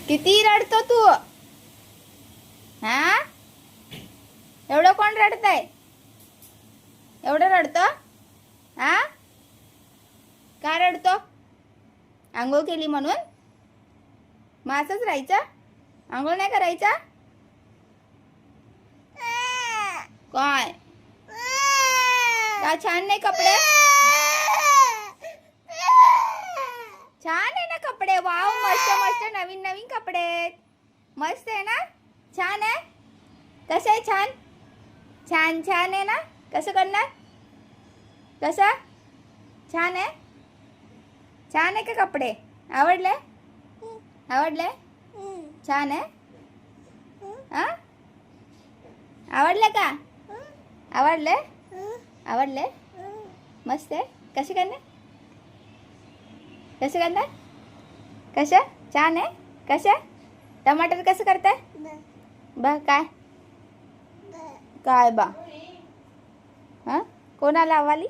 किती रडतो तू? हा, एवढं कोण रडतंय? एवढं रडतो? हा, का रडतो? आंघोळ केली म्हणून? मग असंच राहायचं? आंघोळ नाही करायचा? काय का छान नाही कपडे? छान आहे ना कपडे. वाव, मस्त मस्त नवीन नवीन कपडे आहेत. मस्त आहे ना? छान आहे. कसं आहे? छान छान छान आहे ना? कसं करणार? कसं? छान आहे? छान आहे का कपडे? आवडले? आवडले? छान आहे? हा, आवडले का? आवडले? आवडले? मस्त आहे. कसे करणार? कसं करणार? कसं? छान आहे? कसं? टमाटर कसं करताय? बा काय? काय बा? हा, कोणाला आवाली?